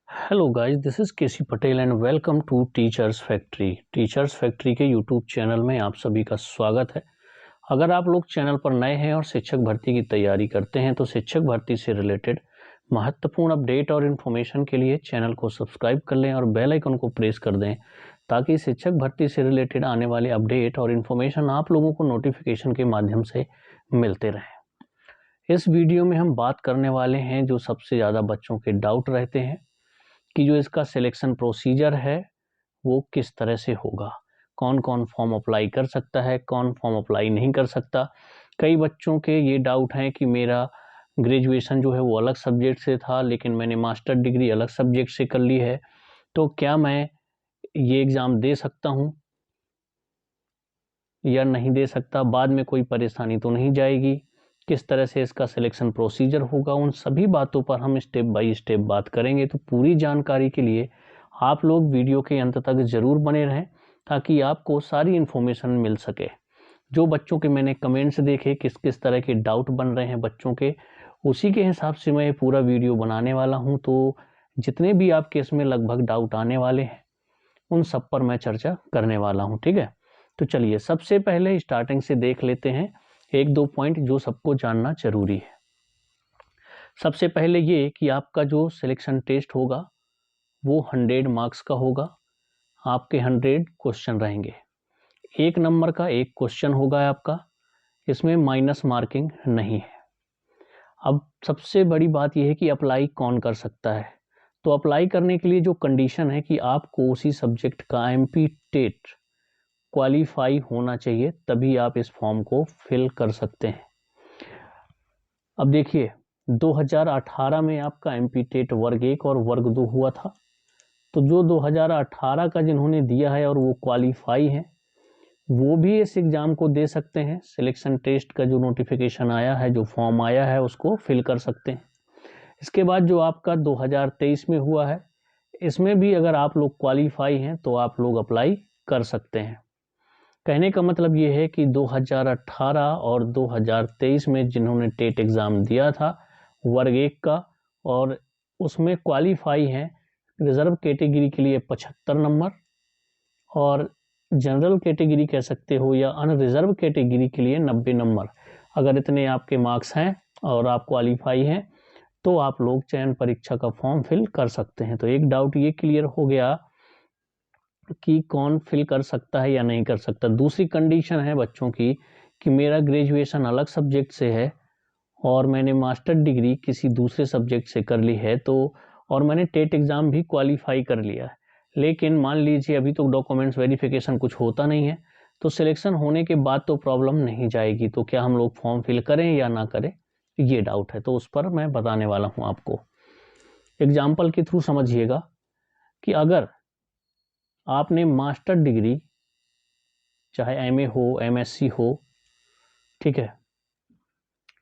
Hello guys, this is K C Patel and welcome to teachers factory. Teachers factory के YouTube channel में आप सभी का स्वागत है। अगर आप लोग चैनल पर नए हैं और शिक्षक भर्ती की तैयारी करते हैं तो शिक्षक भर्ती से रिलेटेड महत्वपूर्ण अपडेट और इन्फॉर्मेशन के लिए चैनल को सब्सक्राइब कर लें और बेल आइकन को प्रेस कर दें ताकि शिक्षक भर्ती से रिलेटेड आने वाले अपडेट और इन्फॉर्मेशन आप लोगों को नोटिफिकेशन के माध्यम से मिलते रहें। इस वीडियो में हम बात करने वाले हैं जो सबसे ज़्यादा बच्चों के डाउट रहते हैं कि जो इसका सिलेक्शन प्रोसीजर है वो किस तरह से होगा, कौन कौन फॉर्म अप्लाई कर सकता है, कौन फॉर्म अप्लाई नहीं कर सकता। कई बच्चों के ये डाउट हैं कि मेरा ग्रेजुएशन जो है वो अलग सब्जेक्ट से था लेकिन मैंने मास्टर डिग्री अलग सब्जेक्ट से कर ली है, तो क्या मैं ये एग्ज़ाम दे सकता हूँ या नहीं दे सकता, बाद में कोई परेशानी तो नहीं जाएगी, किस तरह से इसका सिलेक्शन प्रोसीजर होगा। उन सभी बातों पर हम स्टेप बाय स्टेप बात करेंगे। तो पूरी जानकारी के लिए आप लोग वीडियो के अंत तक ज़रूर बने रहें ताकि आपको सारी इन्फॉर्मेशन मिल सके। जो बच्चों के मैंने कमेंट्स देखे किस किस तरह के डाउट बन रहे हैं बच्चों के, उसी के हिसाब से मैं पूरा वीडियो बनाने वाला हूँ। तो जितने भी आपके इसमें लगभग डाउट आने वाले हैं उन सब पर मैं चर्चा करने वाला हूँ, ठीक है। तो चलिए सबसे पहले स्टार्टिंग से देख लेते हैं एक दो पॉइंट जो सबको जानना जरूरी है। सबसे पहले ये कि आपका जो सिलेक्शन टेस्ट होगा वो 100 मार्क्स का होगा। आपके 100 क्वेश्चन रहेंगे, 1 नंबर का एक क्वेश्चन होगा आपका, इसमें माइनस मार्किंग नहीं है। अब सबसे बड़ी बात यह है कि अप्लाई कौन कर सकता है। तो अप्लाई करने के लिए जो कंडीशन है कि आपको उसी सब्जेक्ट का एमपी टेट क्वालिफाई होना चाहिए, तभी आप इस फॉर्म को फिल कर सकते हैं। अब देखिए 2018 में आपका एमपी टेट वर्ग 1 और वर्ग 2 हुआ था। तो जो 2018 का जिन्होंने दिया है और वो क्वालिफाई है वो भी इस एग्ज़ाम को दे सकते हैं। सिलेक्शन टेस्ट का जो नोटिफिकेशन आया है, जो फॉर्म आया है, उसको फिल कर सकते हैं। इसके बाद जो आपका 2023 में हुआ है, इसमें भी अगर आप लोग क्वालिफाई हैं तो आप लोग अप्लाई कर सकते हैं। कहने का मतलब ये है कि 2018 और 2023 में जिन्होंने टेट एग्ज़ाम दिया था वर्ग 1 का और उसमें क्वालिफाई हैं, रिज़र्व कैटेगरी के लिए 75 नंबर और जनरल कैटेगरी कह सकते हो या अनरिज़र्व कैटेगरी के लिए 90 नंबर, अगर इतने आपके मार्क्स हैं और आप क्वालिफाई हैं तो आप लोग चयन परीक्षा का फॉर्म फिल कर सकते हैं। तो एक डाउट ये क्लियर हो गया कि कौन फिल कर सकता है या नहीं कर सकता। दूसरी कंडीशन है बच्चों की कि मेरा ग्रेजुएशन अलग सब्जेक्ट से है और मैंने मास्टर डिग्री किसी दूसरे सब्जेक्ट से कर ली है, तो और मैंने टेट एग्ज़ाम भी क्वालिफाई कर लिया है, लेकिन मान लीजिए अभी तो डॉक्यूमेंट्स वेरिफिकेशन कुछ होता नहीं है, तो सिलेक्शन होने के बाद तो प्रॉब्लम नहीं जाएगी। तो क्या हम लोग फॉर्म फिल करें या ना करें, ये डाउट है, तो उस पर मैं बताने वाला हूँ आपको। एग्जाम्पल के थ्रू समझिएगा कि अगर आपने मास्टर डिग्री चाहे एमए हो, एमएससी हो, ठीक है,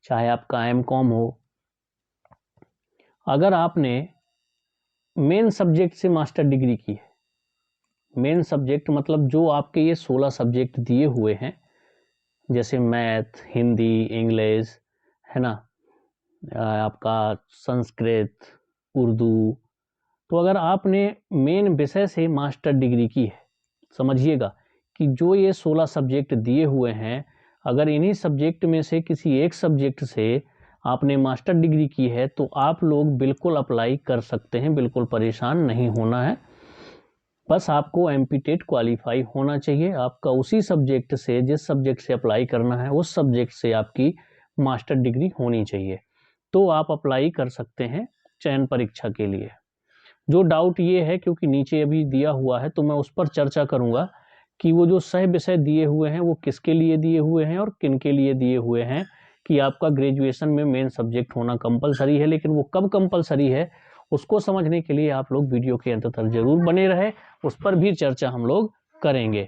चाहे आपका एमकॉम हो, अगर आपने मेन सब्जेक्ट से मास्टर डिग्री की है, मेन सब्जेक्ट मतलब जो आपके ये 16 सब्जेक्ट दिए हुए हैं, जैसे मैथ, हिंदी, इंग्लिश, है ना, आपका संस्कृत, उर्दू, तो अगर आपने मेन विषय से मास्टर डिग्री की है, समझिएगा कि जो ये 16 सब्जेक्ट दिए हुए हैं, अगर इन्हीं सब्जेक्ट में से किसी एक सब्जेक्ट से आपने मास्टर डिग्री की है तो आप लोग बिल्कुल अप्लाई कर सकते हैं, बिल्कुल परेशान नहीं होना है। बस आपको एमपी टेट क्वालिफाई होना चाहिए। आपका उसी सब्जेक्ट से, जिस सब्जेक्ट से अप्लाई करना है उस सब्जेक्ट से आपकी मास्टर डिग्री होनी चाहिए, तो आप अप्लाई कर सकते हैं चयन परीक्षा के लिए। जो डाउट ये है, क्योंकि नीचे अभी दिया हुआ है तो मैं उस पर चर्चा करूंगा कि वो जो सह विषय दिए हुए हैं वो किसके लिए दिए हुए हैं और किन के लिए दिए हुए हैं। कि आपका ग्रेजुएशन में मेन सब्जेक्ट होना कंपलसरी है, लेकिन वो कब कंपलसरी है उसको समझने के लिए आप लोग वीडियो के अंत तक जरूर बने रहे, उस पर भी चर्चा हम लोग करेंगे,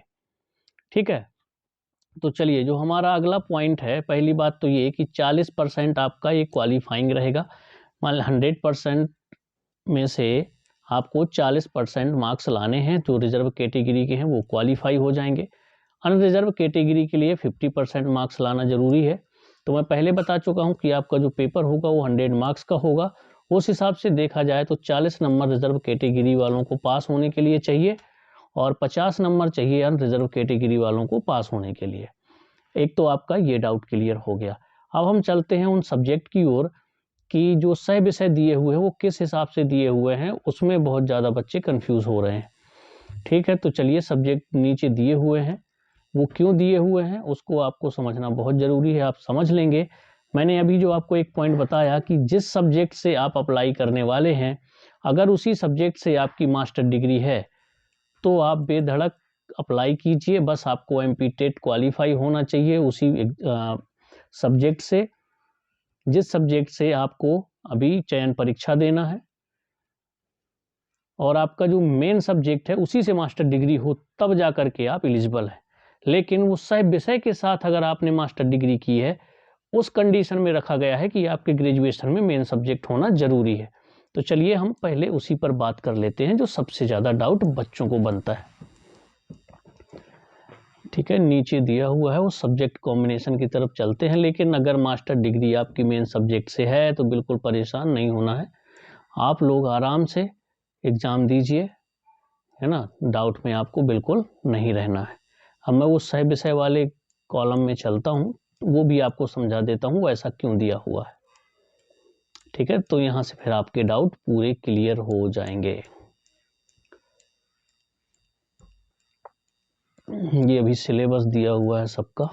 ठीक है। तो चलिए जो हमारा अगला पॉइंट है, पहली बात तो ये कि 40% आपका ये क्वालिफाइंग रहेगा। मान 100% में से आपको 40% मार्क्स लाने हैं, जो रिजर्व कैटेगरी के हैं वो क्वालिफाई हो जाएंगे। अनरिजर्व कैटेगरी के लिए 50% मार्क्स लाना जरूरी है। तो मैं पहले बता चुका हूं कि आपका जो पेपर होगा वो 100 मार्क्स का होगा उस हिसाब से देखा जाए तो 40 नंबर रिजर्व कैटेगरी वालों को पास होने के लिए चाहिए और 50 नंबर चाहिए अनरिजर्व कैटेगरी वालों को पास होने के लिए। एक तो आपका ये डाउट क्लियर हो गया। अब हम चलते हैं उन सब्जेक्ट की ओर कि जो सह विषय दिए हुए हैं वो किस हिसाब से दिए हुए हैं, उसमें बहुत ज़्यादा बच्चे कंफ्यूज हो रहे हैं। ठीक है, तो चलिए सब्जेक्ट नीचे दिए हुए हैं, वो क्यों दिए हुए हैं उसको आपको समझना बहुत ज़रूरी है। आप समझ लेंगे। मैंने अभी जो आपको एक पॉइंट बताया कि जिस सब्जेक्ट से आप अप्लाई करने वाले हैं, अगर उसी सब्जेक्ट से आपकी मास्टर डिग्री है तो आप बेधड़क अप्लाई कीजिए। बस आपको MP टेट क्वालिफाई होना चाहिए उसी सब्जेक्ट से, जिस सब्जेक्ट से आपको अभी चयन परीक्षा देना है, और आपका जो मेन सब्जेक्ट है उसी से मास्टर डिग्री हो, तब जा कर के आप एलिजिबल हैं। लेकिन वो सह विषय के साथ अगर आपने मास्टर डिग्री की है, उस कंडीशन में रखा गया है कि आपके ग्रेजुएशन में मेन सब्जेक्ट होना जरूरी है। तो चलिए हम पहले उसी पर बात कर लेते हैं जो सबसे ज़्यादा डाउट बच्चों को बनता है। ठीक है, नीचे दिया हुआ है वो सब्जेक्ट कॉम्बिनेशन की तरफ चलते हैं। लेकिन अगर मास्टर डिग्री आपकी मेन सब्जेक्ट से है तो बिल्कुल परेशान नहीं होना है, आप लोग आराम से एग्ज़ाम दीजिए, है ना। डाउट में आपको बिल्कुल नहीं रहना है। अब मैं वो सह विषय वाले कॉलम में चलता हूँ, वो भी आपको समझा देता हूँ ऐसा क्यों दिया हुआ है। ठीक है, तो यहाँ से फिर आपके डाउट पूरे क्लियर हो जाएंगे। ये अभी सिलेबस दिया हुआ है सबका,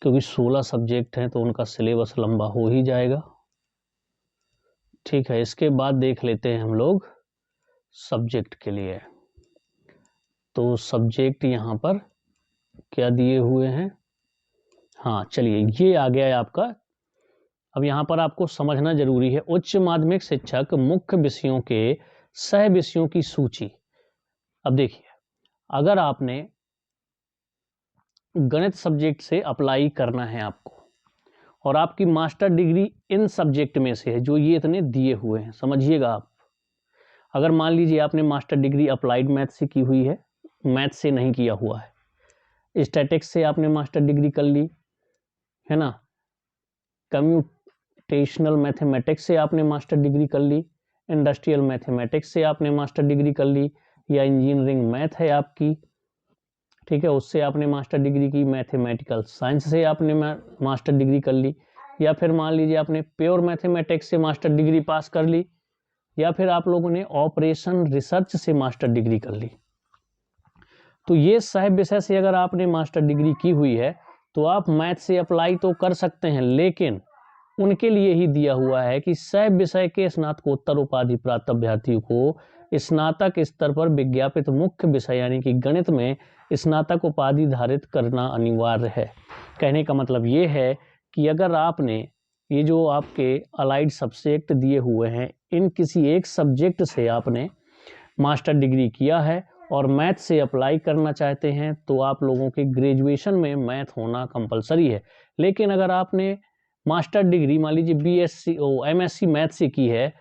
क्योंकि 16 सब्जेक्ट हैं तो उनका सिलेबस लंबा हो ही जाएगा। ठीक है, इसके बाद देख लेते हैं हम लोग सब्जेक्ट के लिए। तो सब्जेक्ट यहाँ पर क्या दिए हुए हैं, हाँ चलिए ये आ गया है आपका। अब यहाँ पर आपको समझना जरूरी है, उच्च माध्यमिक शिक्षक मुख्य विषयों के सह विषयों की सूची। अब देखिए, अगर आपने गणित सब्जेक्ट से अप्लाई करना है आपको, और आपकी मास्टर डिग्री इन सब्जेक्ट में से है जो ये इतने दिए हुए हैं, समझिएगा आप। अगर मान लीजिए आपने मास्टर डिग्री अप्लाइड मैथ से की हुई है, मैथ से नहीं किया हुआ है, स्टैटिक्स से आपने मास्टर डिग्री कर ली है ना, कम्प्यूटेशनल मैथमेटिक्स से आपने मास्टर डिग्री कर ली, इंडस्ट्रियल मैथमेटिक्स से आपने मास्टर डिग्री कर ली, या इंजीनियरिंग मैथ है आपकी, ठीक है, उससे आपने मास्टर डिग्री की, मैथमेटिकल साइंस से आपने मास्टर डिग्री कर ली, या फिर मान लीजिए आपने प्योर मैथमेटिक्स से मास्टर डिग्री पास कर ली, या फिर आप लोगों ने ऑपरेशन रिसर्च से मास्टर डिग्री कर ली। तो ये सह विषय से अगर आपने मास्टर डिग्री की हुई है तो आप मैथ से अप्लाई तो कर सकते हैं, लेकिन उनके लिए ही दिया हुआ है कि सह विषय के स्नातकोत्तर उपाधि प्राप्त अभ्यर्थियों को स्नातक स्तर पर विज्ञापित मुख्य विषय यानी कि गणित में स्नातक उपाधि धारित करना अनिवार्य है। कहने का मतलब ये है कि अगर आपने ये जो आपके अलाइड सब्जेक्ट दिए हुए हैं, इन किसी एक सब्जेक्ट से आपने मास्टर डिग्री किया है और मैथ से अप्लाई करना चाहते हैं, तो आप लोगों के ग्रेजुएशन में मैथ होना कंपलसरी है। लेकिन अगर आपने मास्टर डिग्री मान लीजिए BSc MSc मैथ से की है,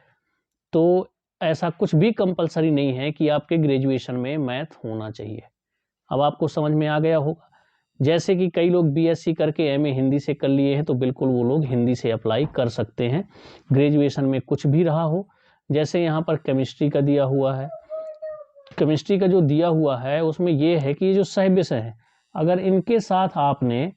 तो ऐसा कुछ भी कंपलसरी नहीं है कि आपके ग्रेजुएशन में मैथ होना चाहिए। अब आपको समझ में आ गया होगा। जैसे कि कई लोग BSc करके MA हिंदी से कर लिए हैं, तो बिल्कुल वो लोग हिंदी से अप्लाई कर सकते हैं, ग्रेजुएशन में कुछ भी रहा हो। जैसे यहाँ पर केमिस्ट्री का दिया हुआ है, केमिस्ट्री का जो दिया हुआ है उसमें ये है कि जो सह विषय है, अगर इनके साथ आपने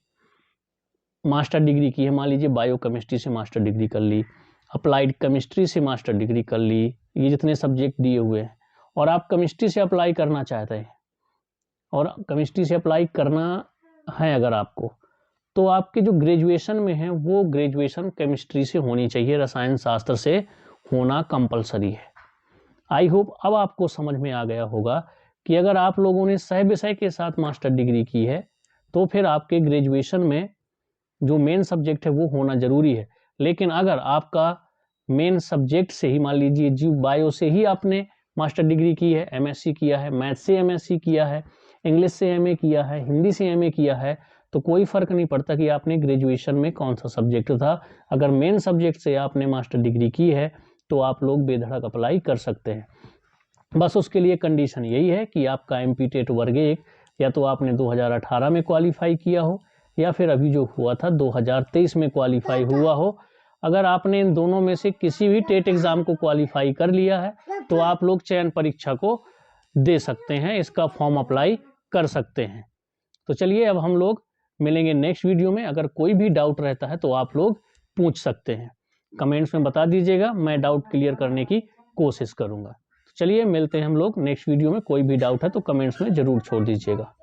मास्टर डिग्री की है, मान लीजिए बायो केमिस्ट्री से मास्टर डिग्री कर ली, अप्लाइड केमिस्ट्री से मास्टर डिग्री कर ली, ये जितने सब्जेक्ट दिए हुए हैं, और आप केमिस्ट्री से अप्लाई करना चाहते हैं, और केमिस्ट्री से अप्लाई करना है अगर आपको, तो आपके जो ग्रेजुएशन में है वो ग्रेजुएशन केमिस्ट्री से होनी चाहिए, रसायन शास्त्र से होना कंपलसरी है। आई होप अब आपको समझ में आ गया होगा कि अगर आप लोगों ने सह विषय के साथ मास्टर डिग्री की है तो फिर आपके ग्रेजुएशन में जो मेन सब्जेक्ट है वो होना जरूरी है। लेकिन अगर आपका मेन सब्जेक्ट से ही, मान लीजिए जीव बायो से ही आपने मास्टर डिग्री की है, MSc किया है, मैथ से MSc किया है, इंग्लिश से MA किया है, हिंदी से MA किया है, तो कोई फर्क नहीं पड़ता कि आपने ग्रेजुएशन में कौन सा सब्जेक्ट था। अगर मेन सब्जेक्ट से आपने मास्टर डिग्री की है तो आप लोग बेधड़क अप्लाई कर सकते हैं। बस उसके लिए कंडीशन यही है कि आपका MP टेट वर्ग 1 या तो आपने 2018 में क्वालिफाई किया हो, या फिर अभी जो हुआ था 2023 में क्वालिफाई हुआ हो। अगर आपने इन दोनों में से किसी भी टेट एग्ज़ाम को क्वालिफाई कर लिया है तो आप लोग चयन परीक्षा को दे सकते हैं, इसका फॉर्म अप्लाई कर सकते हैं। तो चलिए अब हम लोग मिलेंगे नेक्स्ट वीडियो में। अगर कोई भी डाउट रहता है तो आप लोग पूछ सकते हैं, कमेंट्स में बता दीजिएगा, मैं डाउट क्लियर करने की कोशिश करूँगा। तो चलिए मिलते हैं हम लोग नेक्स्ट वीडियो में। कोई भी डाउट है तो कमेंट्स में ज़रूर छोड़ दीजिएगा।